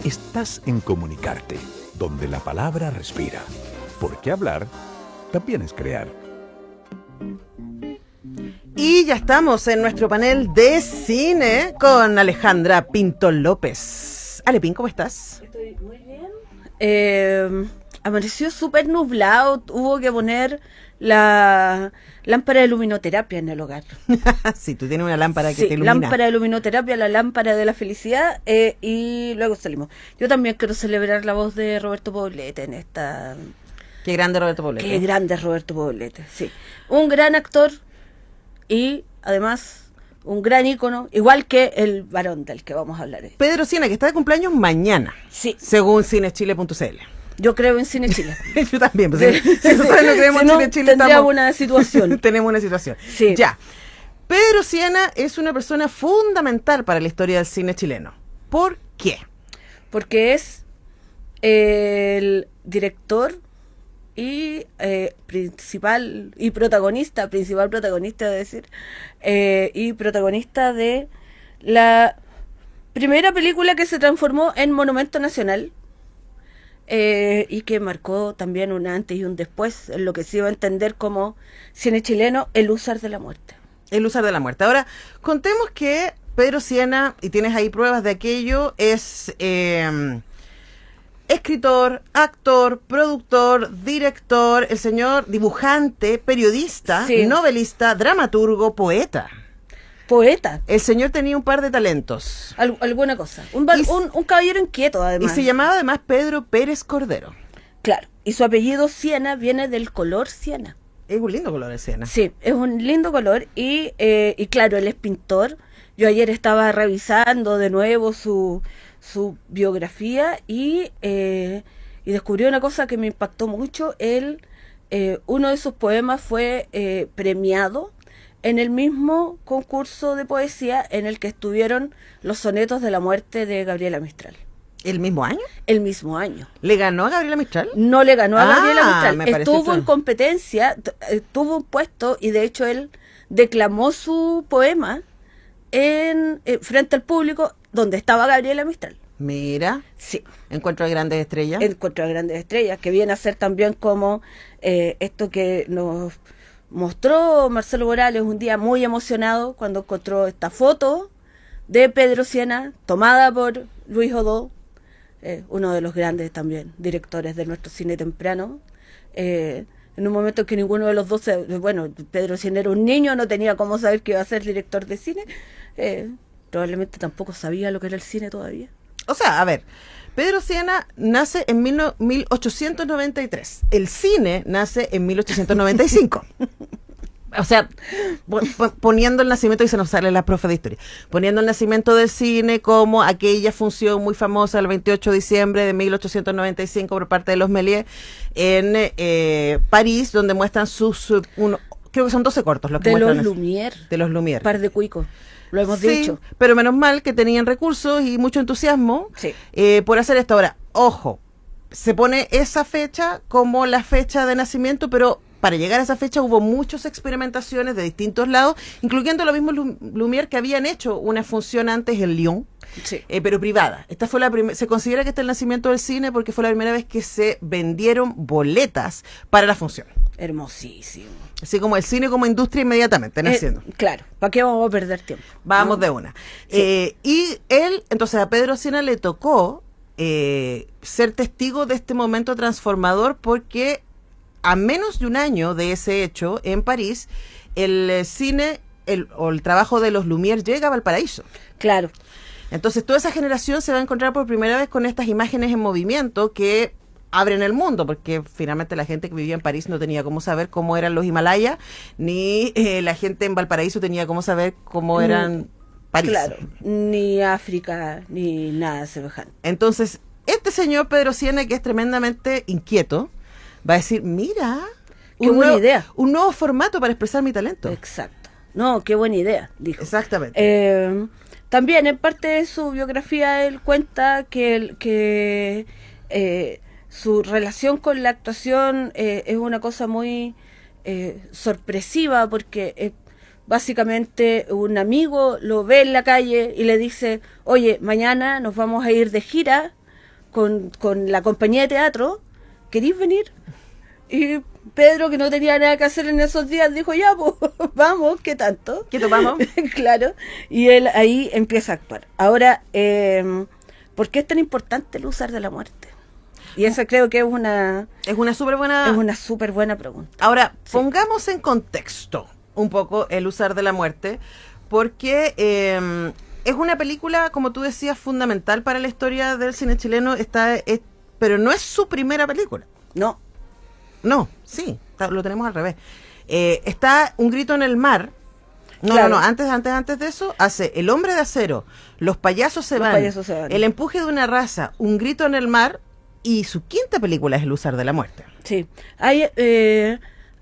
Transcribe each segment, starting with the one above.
Estás en Comunicarte, donde la palabra respira. Porque hablar también es crear. Y ya estamos en nuestro panel de cine con Alejandra Pinto López. Alepín, ¿cómo estás? Estoy muy bien. Amaneció súper nublado, hubo que poner la lámpara de luminoterapia en el hogar. Sí, tú tienes una lámpara que Sí, te ilumina. lámpara de luminoterapia, la lámpara de la felicidad, y luego salimos. Yo también quiero celebrar la voz de Roberto Poblete en esta... Qué grande Roberto Poblete. Qué grande es Roberto Poblete, sí. Un gran actor y además un gran ícono, igual que el varón del que vamos a hablar hoy. Pedro Siena, que está de cumpleaños mañana, Sí, según cinechile.cl. yo creo en Cine Chile. Yo también, pues, si nosotros no creemos Si en no, Cine Chile, tendríamos estamos... una situación. Tenemos una situación. Sí. Ya. Pedro Siena es una persona fundamental para la historia del cine chileno. ¿Por qué? Porque es el director y principal protagonista, es decir, y protagonista de la primera película que se transformó en monumento nacional, y que marcó también un antes y un después en lo que se iba a entender como cine chileno, El Húsar de la Muerte. El Húsar de la Muerte. Ahora, contemos que Pedro Siena, y tienes ahí pruebas de aquello, es escritor, actor, productor, director, el señor dibujante, periodista, Sí. novelista, dramaturgo, poeta. Poeta, El señor tenía un par de talentos. alguna cosa. Y Un caballero inquieto, Y además. se llamaba además Pedro Pérez Cordero. Claro, y su apellido Siena viene del color siena. Es un lindo color de Siena. Sí, es un lindo color y claro, él es pintor. Yo ayer estaba revisando de nuevo su biografía y descubrí una cosa que me impactó mucho. Él, uno de sus poemas fue premiado en el mismo concurso de poesía en el que estuvieron los sonetos de la muerte de Gabriela Mistral. ¿El mismo año? El mismo año. ¿Le ganó a Gabriela Mistral? No le ganó a Gabriela me Mistral. parece Estuvo extraño. en competencia, tuvo un puesto y de hecho él declamó su poema en frente al público donde estaba Gabriela Mistral. Mira, Sí, Encuentro de Grandes Estrellas. en Contra de Grandes Estrellas, que viene a ser también como esto que nos mostró Marcelo Morales un día muy emocionado cuando encontró esta foto de Pedro Siena tomada por Luis Odó, uno de los grandes también directores de nuestro cine temprano, en un momento en que ninguno de los dos, bueno, Pedro Siena era un niño, no tenía cómo saber que iba a ser director de cine, probablemente tampoco sabía lo que era el cine todavía. O sea, a ver, Pedro Siena nace en 1893. El cine nace en 1895. O sea, poniendo el nacimiento, y se nos sale la profe de historia, poniendo el nacimiento del cine como aquella función muy famosa el 28 de diciembre de 1895 por parte de los Méliès en París, donde muestran creo que son 12 cortos los que De los muestran. Lumière, De los Lumière. par de cuicos, lo hemos Sí, dicho. pero menos mal que tenían recursos y mucho entusiasmo Sí. por hacer esto. Ahora, ojo, se pone esa fecha como la fecha de nacimiento, pero para llegar a esa fecha hubo muchas experimentaciones de distintos lados, incluyendo los mismos Lumière que habían hecho una función antes en Lyon, Sí. pero privada. Esta fue se considera que este es el nacimiento del cine porque fue la primera vez que se vendieron boletas para la función. Hermosísimo. Así como el cine como industria inmediatamente naciendo. Claro, ¿para qué vamos a perder tiempo? Vamos ¿No? de una. Sí. Y él, entonces a Pedro Siena le tocó ser testigo de este momento transformador porque a menos de un año de ese hecho en París, el cine o el trabajo de los Lumière llega a Valparaíso. Claro. Entonces toda esa generación se va a encontrar por primera vez con estas imágenes en movimiento que abren el mundo, porque finalmente la gente que vivía en París no tenía cómo saber cómo eran los Himalayas, ni la gente en Valparaíso tenía cómo saber cómo eran París. Claro, ni África, ni nada semejante. Entonces, este señor Pedro Siena, que es tremendamente inquieto, va a decir, mira, Qué buena idea. un nuevo formato para expresar mi talento. Exacto. No, qué buena idea, dijo. Exactamente. También en parte de su biografía él cuenta que su relación con la actuación es una cosa muy sorpresiva porque básicamente un amigo lo ve en la calle y le dice, oye, mañana nos vamos a ir de gira con la compañía de teatro, ¿queréis venir? Y Pedro, que no tenía nada que hacer en esos días, dijo, ya, pues, vamos, ¿qué tanto? ¿Qué tomamos? Claro, y él ahí empieza a actuar. Ahora, ¿por qué es tan importante el usar de la muerte? Y esa creo que es una súper buena... es una súper buena pregunta. Ahora, pongamos en contexto un poco el usar de la muerte, porque es una película, como tú decías, fundamental para la historia del cine chileno, pero no es su primera película. No, Sí, lo tenemos al revés. Está Un grito en el mar. Claro. Antes de eso, hace El hombre de acero, Los payasos se van, El empuje de una raza, Un grito en el mar, y su quinta película es El usar de la muerte. sí.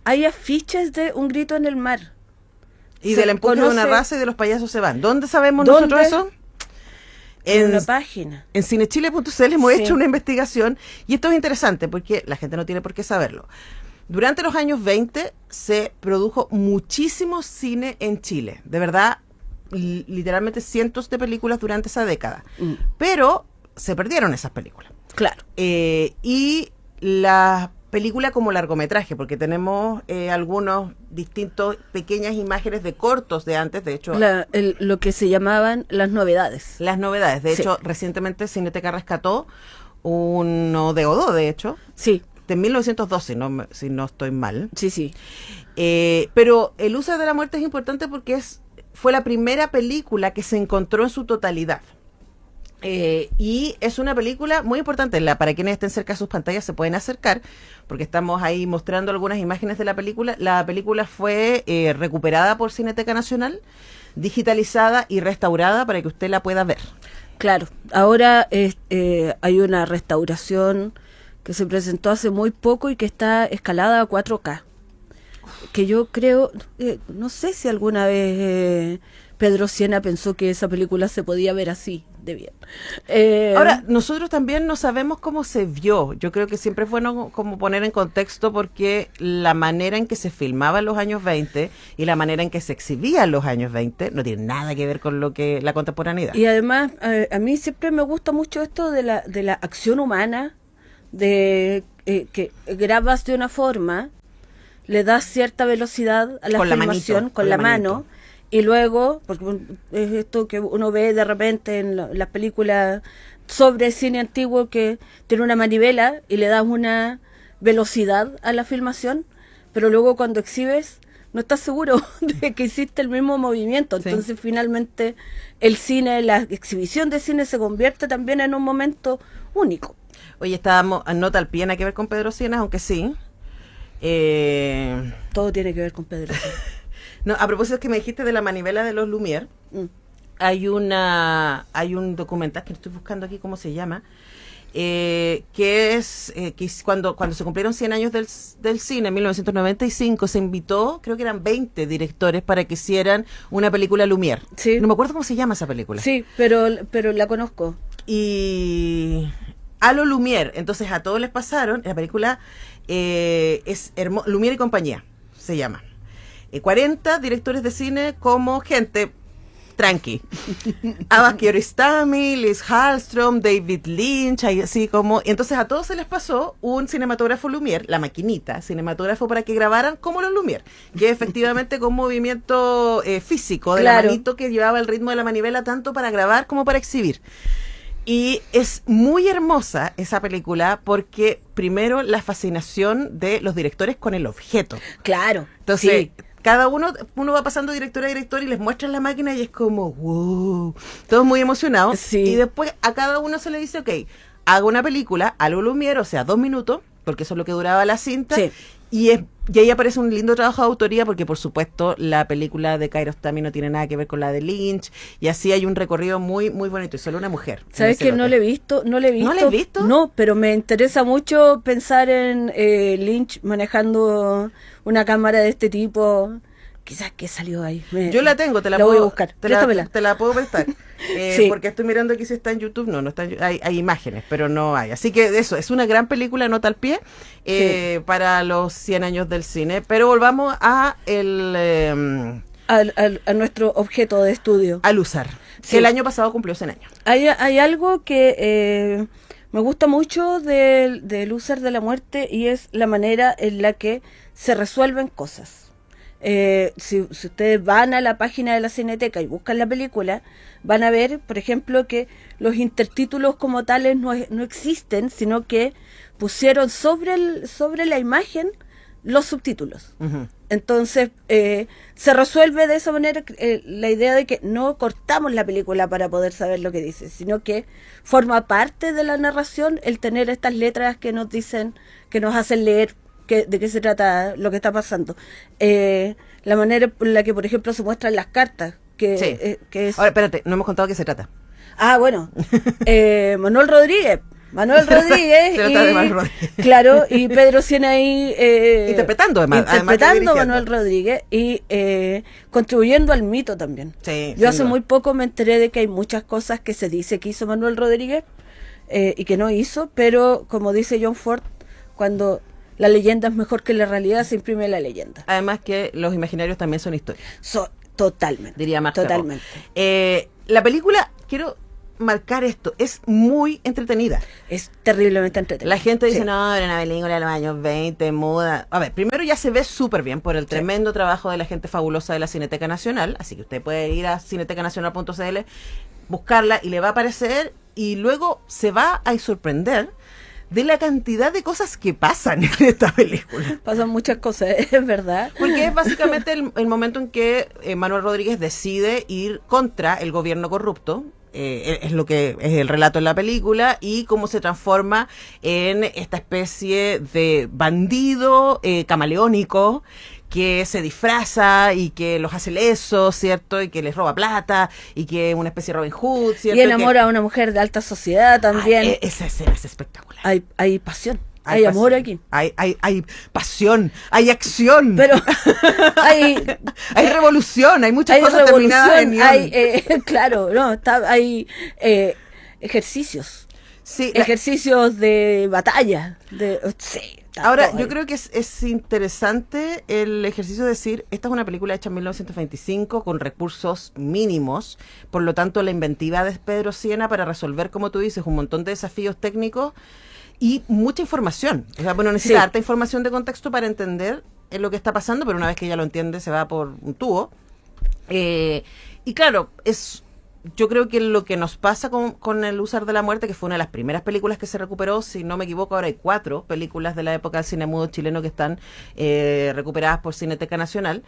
Hay afiches de Un grito en el mar. Y Se del empuje de una conoce- raza y de Los payasos se van. ¿Dónde sabemos ¿Dónde? nosotros eso? En una página. En cinechile.cl hemos Sí. hecho una investigación, y esto es interesante porque la gente no tiene por qué saberlo. Durante los años 20 se produjo muchísimo cine en Chile, de verdad, literalmente cientos de películas durante esa década, pero se perdieron esas películas. Claro. Y la película como largometraje, porque tenemos algunos distintos pequeñas imágenes de cortos de antes, de hecho... Lo que se llamaban las novedades. Las novedades. De Sí. hecho, recientemente Cineteca rescató uno de Odó, de hecho, Sí, de 1912, si no estoy mal. sí. Pero El uso de la muerte es importante porque fue la primera película que se encontró en su totalidad. Y es una película muy importante. Para quienes estén cerca de sus pantallas se pueden acercar, porque estamos ahí mostrando algunas imágenes de la película. La película fue recuperada por Cineteca Nacional, digitalizada y restaurada para que usted la pueda ver. Claro. Ahora hay una restauración que se presentó hace muy poco y que está escalada a 4K. Que yo creo, no sé si alguna vez Pedro Sienna pensó que esa película se podía ver así de bien. Ahora, nosotros también no sabemos cómo se vio. Yo creo que siempre es bueno como poner en contexto, porque la manera en que se filmaba en los años 20 y la manera en que se exhibía en los años 20 no tiene nada que ver con la contemporaneidad. Y además, a mí siempre me gusta mucho esto de la acción humana, de que grabas de una forma, le das cierta velocidad a la Con la filmación, manito, con la mano, y luego, porque es esto que uno ve de repente en las películas sobre cine antiguo, que tiene una manivela y le das una velocidad a la filmación, pero luego cuando exhibes no estás seguro de que hiciste el mismo movimiento. Sí. Entonces finalmente el cine, la exhibición de cine se convierte también en un momento único. Oye, estábamos, nota al pie, nada que ver con Pedro Sienas, aunque sí. Todo tiene que ver con Pedro. No, a propósito que me dijiste de la manivela de los Lumière, hay un documental que estoy buscando aquí, ¿cómo se llama? Que es cuando se cumplieron 100 años del cine, en 1995, se invitó, creo que eran 20 directores para que hicieran una película Lumière. Sí. No me acuerdo cómo se llama esa película. Sí, pero la conozco. Y a lo Lumière, entonces a todos les pasaron, la película es Lumière y compañía, se llama. 40 directores de cine como gente tranqui. Abbas Kiarostami, Liz Hallström, David Lynch, así como... Y entonces a todos se les pasó un cinematógrafo Lumière, la maquinita, cinematógrafo, para que grabaran como los Lumière, que efectivamente con movimiento físico de la manito que llevaba el ritmo de la manivela, tanto para grabar como para exhibir. Y es muy hermosa esa película porque, primero, la fascinación de los directores con el objeto. Claro. Entonces, sí. cada uno va pasando director a director y les muestran la máquina y es como, wow, todos muy emocionados. Sí. Y después a cada uno se le dice, ok, haga una película, algo Lumière, o sea, 2 minutos, porque eso es lo que duraba la cinta. Sí. Y ahí aparece un lindo trabajo de autoría, porque por supuesto la película de Kiarostami no tiene nada que ver con la de Lynch, y así hay un recorrido muy muy bonito, y solo una mujer. ¿Sabes que no le he visto? No le he visto. ¿No le has visto? No, pero me interesa mucho pensar en Lynch manejando una cámara de este tipo. Quizás que salió ahí. Yo la tengo, te la voy puedo a buscar. Te Préstamela. la puedo prestar. Sí. Porque estoy mirando aquí si está en YouTube. No está hay imágenes, pero no hay. Así que eso, es una gran película, nota al pie, Sí. para los 100 años del cine. Pero volvamos a A nuestro objeto de estudio. al usar. Sí. Que el año pasado cumplió 100 años. Hay algo que me gusta mucho del Lúcer de la Muerte y es la manera en la que se resuelven cosas. Si ustedes van a la página de la Cineteca y buscan la película, van a ver, por ejemplo, que los intertítulos como tales no existen, sino que pusieron sobre la imagen los subtítulos. Ujú. Entonces, se resuelve de esa manera la idea de que no cortamos la película para poder saber lo que dice, sino que forma parte de la narración el tener estas letras que nos dicen, que nos hacen leer de qué se trata lo que está pasando. La manera en la que, por ejemplo, se muestran las cartas, que es... Ahora, espérate, no hemos contado de qué se trata. Ah, bueno, Manuel Rodríguez. Se trata de Manuel Rodríguez. Claro, y Pedro Sienaí Interpretando, además de interpretando a dirigiendo. Manuel Rodríguez y contribuyendo al mito también. Sí, Yo hace sin duda. muy poco me enteré de que hay muchas cosas que se dice que hizo Manuel Rodríguez y que no hizo, pero como dice John Ford, cuando la leyenda es mejor que la realidad, se imprime la leyenda. Además que los imaginarios también son historias, Totalmente. diría Marc Totalmente. Ferro. La película, quiero marcar esto, es muy entretenida. Es terriblemente entretenido. La gente dice, Sí. no, era una película de los años 20, muda. A ver, primero ya se ve súper bien por el tremendo trabajo de la gente fabulosa de la Cineteca Nacional, así que usted puede ir a cinetecanacional.cl, buscarla y le va a aparecer, y luego se va a sorprender de la cantidad de cosas que pasan en esta película. Pasan muchas cosas, es verdad. Porque es básicamente el momento en que Manuel Rodríguez decide ir contra el gobierno corrupto. Es lo que es el relato en la película, y cómo se transforma en esta especie de bandido camaleónico que se disfraza y que los hace lesos, ¿cierto? Y que les roba plata, y que es una especie de Robin Hood, ¿cierto? Y enamora a una mujer de alta sociedad también. Esa escena es espectacular. Hay pasión, hay amor pasión. aquí. Hay pasión, hay acción. Pero hay hay revolución, hay muchas hay cosas terminadas en revolución, guión. claro, no, hay ejercicios. Sí, Ejercicios de batalla. Sí, está ahora, todo yo ahí. creo que es interesante el ejercicio de decir, esta es una película hecha en 1925 con recursos mínimos, por lo tanto la inventiva de Pedro Sienna para resolver, como tú dices, un montón de desafíos técnicos y mucha información. O sea, bueno, necesita Sí. harta información de contexto para entender lo que está pasando, pero una vez que ya lo entiende se va por un tubo. Y claro, yo creo que lo que nos pasa con El Lúcer de la Muerte, que fue una de las primeras películas que se recuperó, si no me equivoco, ahora hay 4 películas de la época del cine mudo chileno que están recuperadas por Cineteca Nacional,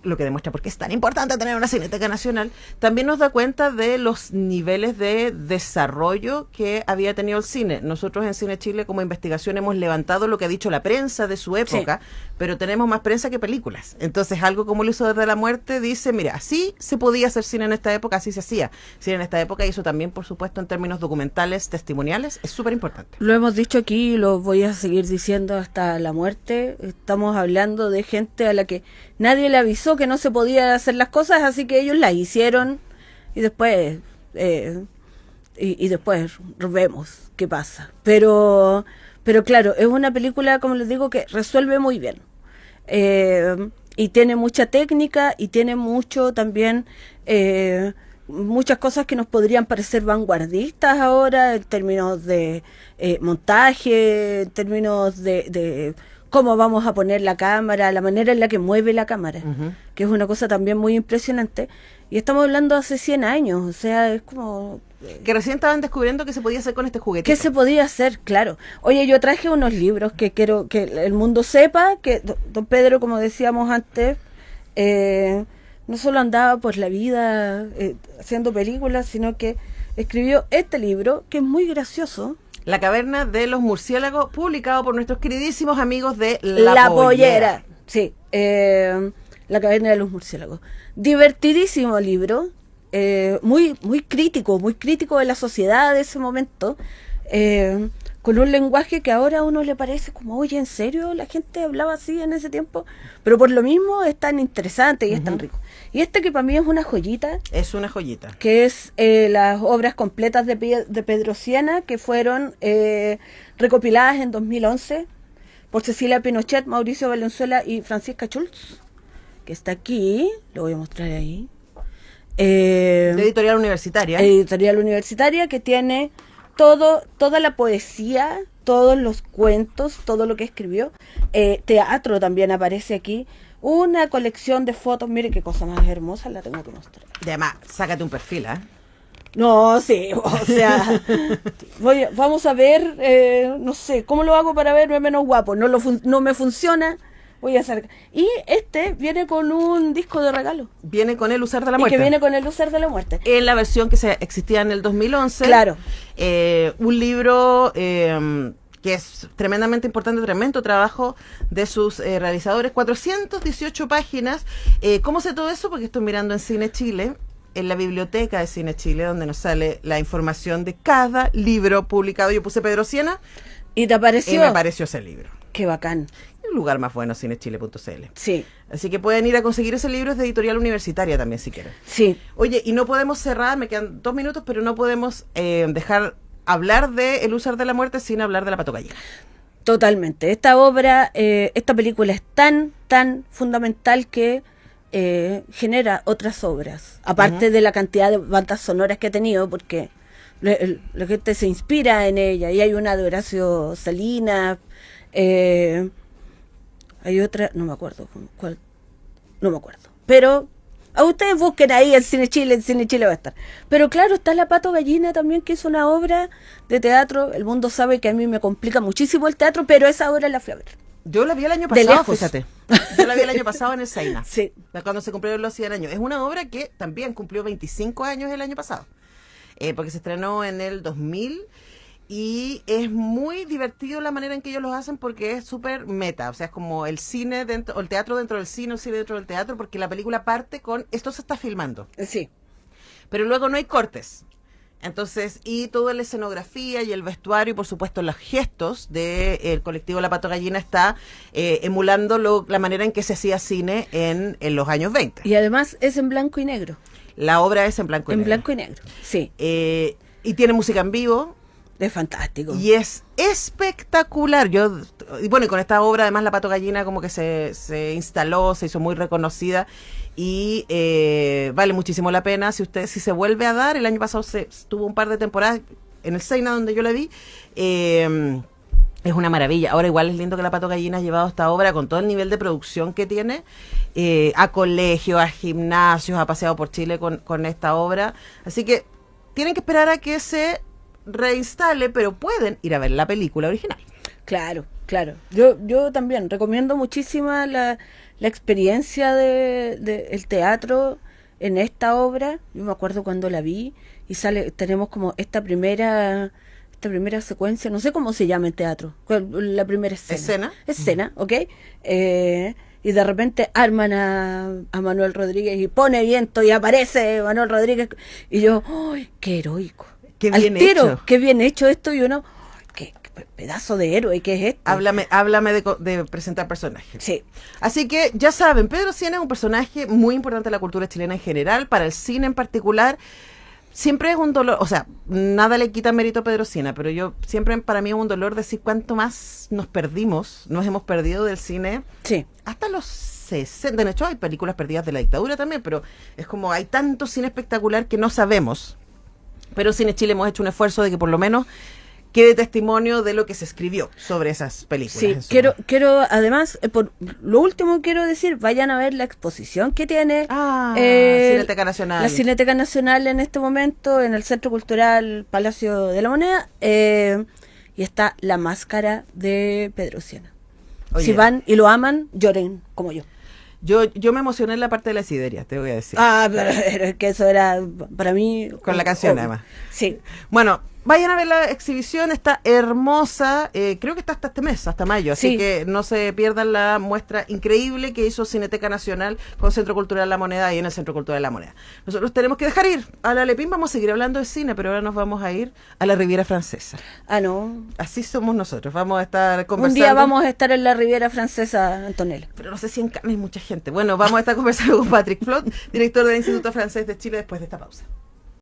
lo que demuestra por qué es tan importante tener una Cineteca Nacional. También nos da cuenta de los niveles de desarrollo que había tenido el cine. Nosotros en Cine Chile, como investigación, hemos levantado lo que ha dicho la prensa de su época, pero tenemos más prensa que películas. Entonces, algo como El Lúcer de la Muerte dice, mira, así se podía hacer cine en esta época, así se hacía cine en esta época, y eso también, por supuesto, en términos documentales, testimoniales, es súper importante. Lo hemos dicho aquí y lo voy a seguir diciendo hasta la muerte. Estamos hablando de gente a la que nadie le avisó que no se podía hacer las cosas, así que ellos las hicieron y después y después vemos qué pasa. Pero claro, es una película, como les digo, que resuelve muy bien. Y tiene mucha técnica y tiene mucho también muchas cosas que nos podrían parecer vanguardistas ahora en términos de montaje, en términos de cómo vamos a poner la cámara, la manera en la que mueve la cámara, que es una cosa también muy impresionante. Y estamos hablando hace 100 años, o sea, es como... Que recién estaban descubriendo qué se podía hacer con este juguetito. ¿Qué se podía hacer? Claro. Oye, yo traje unos libros que quiero que el mundo sepa, que don Pedro, como decíamos antes, no solo andaba por la vida haciendo películas, sino que escribió este libro, que es muy gracioso. La caverna de los murciélagos, publicado por nuestros queridísimos amigos de La Pollera. Sí, La caverna de los murciélagos. Divertidísimo libro, muy crítico de la sociedad de ese momento, con un lenguaje que ahora a uno le parece como, oye, ¿en serio la gente hablaba así en ese tiempo? Pero por lo mismo es tan interesante y es tan rico. Y este que para mí es una joyita, Es una joyita. que es las obras completas de Pedro Sienna, que fueron recopiladas en 2011 por Cecilia Pinochet, Mauricio Valenzuela y Francisca Schultz, que está aquí, lo voy a mostrar ahí. De editorial universitaria. Editorial universitaria, que tiene toda la poesía, todos los cuentos, todo lo que escribió. Teatro también aparece aquí. Una colección de fotos, mire qué cosa más hermosa, la tengo que mostrar. Y además, sácate un perfil, ¿eh? No, sí, o sea, vamos a ver, no sé, ¿cómo lo hago para verme menos guapo? No me funciona, voy a hacer... Y este viene con un disco de regalo. Viene con el Usar de la Y Muerte. que viene con el Lúcer de la Muerte. En la versión que existía en el 2011. Claro. Un libro que es tremendamente importante, tremendo trabajo de sus realizadores. 418 páginas. ¿Cómo sé todo eso? Porque estoy mirando en Cine Chile, en la biblioteca de Cine Chile, donde nos sale la información de cada libro publicado. Yo puse Pedro Siena ¿Y te y apareció? me apareció ese libro. Qué bacán. El lugar más bueno, cinechile.cl. Sí, Así que pueden ir a conseguir ese libro, es de Editorial Universitaria también, si quieren. sí. Oye, y no podemos cerrar, me quedan 2 minutos, pero no podemos dejar hablar de El Usar de la Muerte sin hablar de La Pato Gallina. Totalmente. Esta obra, esta película es tan fundamental que genera otras obras. Aparte de la cantidad de bandas sonoras que ha tenido, porque la gente se inspira en ella. Y hay una de Horacio Salinas, hay otra, no me acuerdo cuál, no me acuerdo. Pero a ustedes busquen ahí en Cine Chile va a estar. Pero claro, está La Pato Gallina también, que es una obra de teatro. El mundo sabe que a mí me complica muchísimo el teatro, pero esa obra la fui a ver. Yo la vi el año De pasado, lejos. fíjate. Yo la vi el año pasado en el Seina. Sí. Cuando se cumplieron los 100 años. Es una obra que también cumplió 25 años el año pasado. Porque se estrenó en el 2000. Y es muy divertido la manera en que ellos lo hacen porque es súper meta. O sea, es como el cine dentro, o el teatro dentro del cine, el cine dentro del teatro, porque la película parte con esto se está filmando. Sí. Pero luego no hay cortes. Entonces, y toda la escenografía y el vestuario y por supuesto los gestos del colectivo La Pato Gallina está emulando la manera en que se hacía cine en los años 20. Y además es en blanco y negro. La obra es en blanco y En negro. blanco y negro, sí. Y tiene música en vivo. Es fantástico. Y es espectacular. Y bueno, y con esta obra además La Pato Gallina como que se instaló, se hizo muy reconocida y vale muchísimo la pena. Si se vuelve a dar, el año pasado tuvo un par de temporadas en el Seina donde yo la vi, es una maravilla. Ahora igual es lindo que La Pato Gallina ha llevado esta obra con todo el nivel de producción que tiene, a colegios, a gimnasios, ha paseado por Chile con esta obra. Así que tienen que esperar a que se reinstale, pero pueden ir a ver la película original. Claro, claro. Yo también recomiendo muchísimo la experiencia de el teatro en esta obra. Yo me acuerdo cuando la vi y tenemos como esta primera secuencia, no sé cómo se llama en teatro, la primera escena. Escena, ¿ok? Y de repente arman a Manuel Rodríguez y pone viento y aparece Manuel Rodríguez y yo, ¡ay, qué heroico! Qué Al bien tiro, hecho. qué bien hecho esto, y uno, qué pedazo de héroe, ¿qué es esto? Háblame de presentar personajes. Sí, Así que ya saben, Pedro Siena es un personaje muy importante en la cultura chilena en general, para el cine en particular. Siempre es un dolor, o sea, nada le quita mérito a Pedro Siena, pero para mí es un dolor decir cuánto más nos hemos perdido del cine sí, hasta los 60. De hecho, hay películas perdidas de la dictadura también, pero es como hay tanto cine espectacular que no sabemos. Pero en Cine Chile hemos hecho un esfuerzo de que por lo menos quede testimonio de lo que se escribió sobre esas películas. sí. Quiero, además, por lo último quiero decir, vayan a ver la exposición que tiene Cineteca Nacional. la Cineteca Nacional en este momento, en el Centro Cultural Palacio de la Moneda, y está la máscara de Pedro Siena. Oye. Si van y lo aman, lloren como yo. Yo me emocioné en la parte de la sideria, te voy a decir. Pero es que eso era para mí... Con la canción, obvio. además. Sí. Bueno, vayan a ver la exhibición, está hermosa, creo que está hasta este mes, hasta mayo, así Sí. que no se pierdan la muestra increíble que hizo Cineteca Nacional con Centro Cultural La Moneda y en el Centro Cultural La Moneda. Nosotros tenemos que dejar ir a la Lepín, vamos a seguir hablando de cine, pero ahora nos vamos a ir a la Riviera Francesa. Ah, no. Así somos nosotros, vamos a estar conversando. Un día vamos a estar en la Riviera Francesa, Antonella. Pero no sé si en Cannes hay mucha gente. Bueno, vamos a estar conversando con Patrick Flot, director del Instituto Francés de Chile, después de esta pausa.